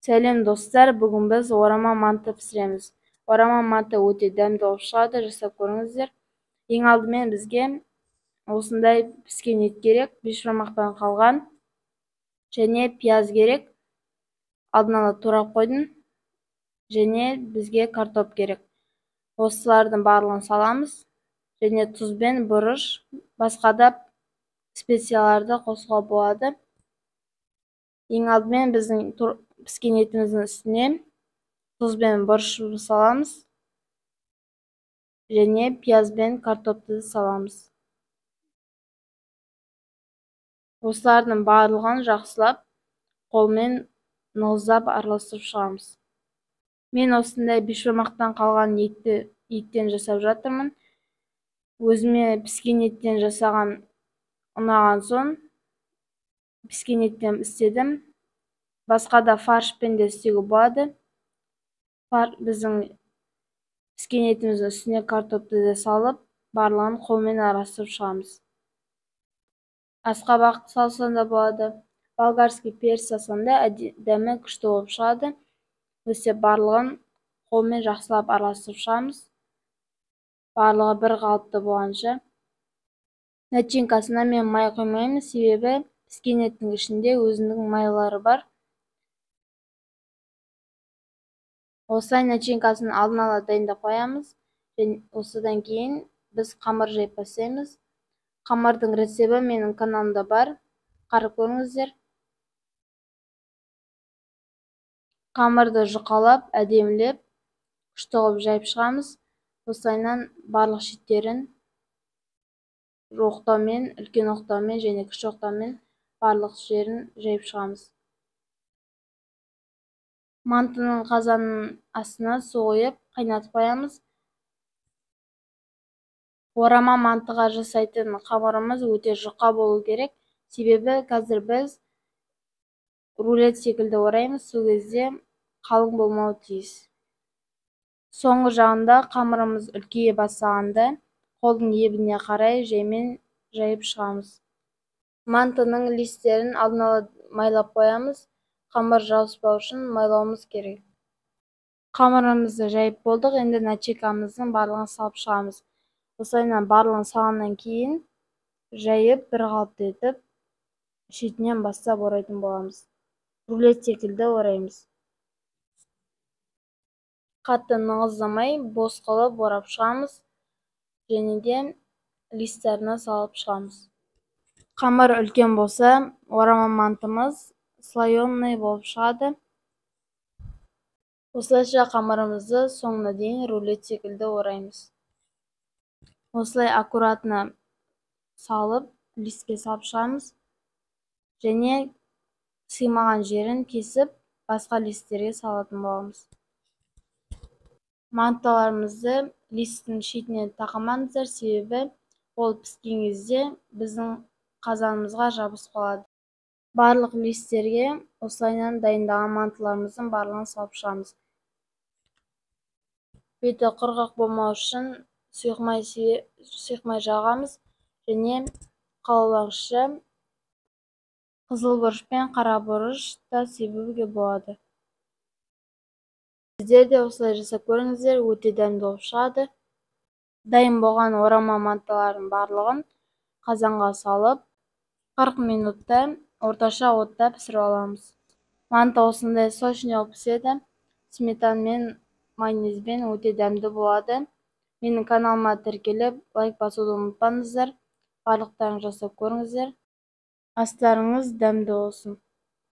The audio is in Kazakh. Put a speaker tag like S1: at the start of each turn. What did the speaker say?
S1: Сәлем достар, бүгін біз орама манты пісіреміз. Орама манты өте дәмді болып шығады, жасап көріңіздер. Ең алдымен бізге осындай піскен ет керек, бешбармақтан қалған, және пияз керек. Алдын ала турап қойдым, және бізге картоп керек. Осылардың барлығын саламыз, және тұз бен бұрыш, басқа да специяларды қосуға болады. Ең алдымен біздің піскен етіміздің үстіне тұз бен бұрышты саламыз, және пияз бен картопты саламыз. Осылардың барлығын жақсылап қолмен нығыздап араластырып шығамыз. Мен осындай бешбармақтан қалған еттен жасап жатырмын. Өзіме піскен еттен жасаған ұнаған соң піскен еттен істедім. Басқа да фаршпен де істеуге болады. Біздің піскен етіміздің үстіне картопты да салып, барлығын қолмен араластырып шығамыз. Асқабақ салсан да болады. Болгарский перец салсан да дәмі күшті болып шығады. Өстіп барлығын қолмен жақсылап араластырып шығамыз. Барлығы бір қалыпты болғанша. Начинкасына мен май қоймаймын, себебі піскен еттің ішінде өзінің майлары бар. Осылай начинкасын алдын ала дайындап қоямыз. Осыдан кейін біз қамыр жайып бастаймыз. Қамырдың рецебі менің каналымда бар. Қарап көріңіздер. Қамырды жұқалап, әдемілеп, күшті қылып жайып шығамыз. Осылайынан барлық шеттерін оқтаумен, үлкен оқтаумен және кіші оқтаумен барлық жерін жайып шығамыз. Мантының қазанның астына су қойып, қайнатып қоямыз. Орама мантыға жасайтын қамырымыз өте жұқа болу керек, себебі қазір біз рулет секілді ораймыз, сол кезде қалың болмауы тиіс. Соңғы жағында қамырымыз үлкейе бастағанда қолдың ебіне қарай жаймен жайып шығамыз. Мантының листерін алдын ала майлап қоямыз. Қамыр жауыспау үшін майлауымыз керек. Қамырымызды жайып болдық, енді начинкамыздың барлығын салып шығамыз. Осылайынан барлығын салғаннан кейін жайып бір қалыпты етіп шетінен бастап орайтын боламыз. Рулет секілді ораймыз. Қатты нығыздамай, бос қылып орап шығамыз, және де листеріне салып шығамыз. Қамыр үлкен болса, орама мантымыз слоеный болып шығады. Осылайша қамырымызды соңына дейін рулет секілді ораймыз. Осылай аккуратно салып, листке салып шығамыз, және сыймаған жерін кесіп, басқа листтерге салатын боламыз. Мантыларымызды листтің шетіне тақамаңыздар, себебі ол піскен кезде біздің қазанымызға жабысып қалады. Барлық листтерге осылайынан дайындаған мантыларымыздың барлығын салып шығамыз. Беті құрғақ болмау үшін сұйықмай жағамыз, және қалаулағышты қызыл бұрыш пен қара бұрыш та себуге болады. Сіздер де осылай жасап көріңіздер, өте дәмді болып шығады. Дайын болған орама мантылардың барлығын қазанға салып, 40 минутта орташа отта пісіріп аламыз. Манты осындай сочный болып піседі. Сметанамен, майонезбен өте дәмді болады. Менің каналыма тіркеліп, лайк басуды ұмытпаңыздар. Барлықтарың жасап көріңіздер. Астарыңыз дәмді болсын.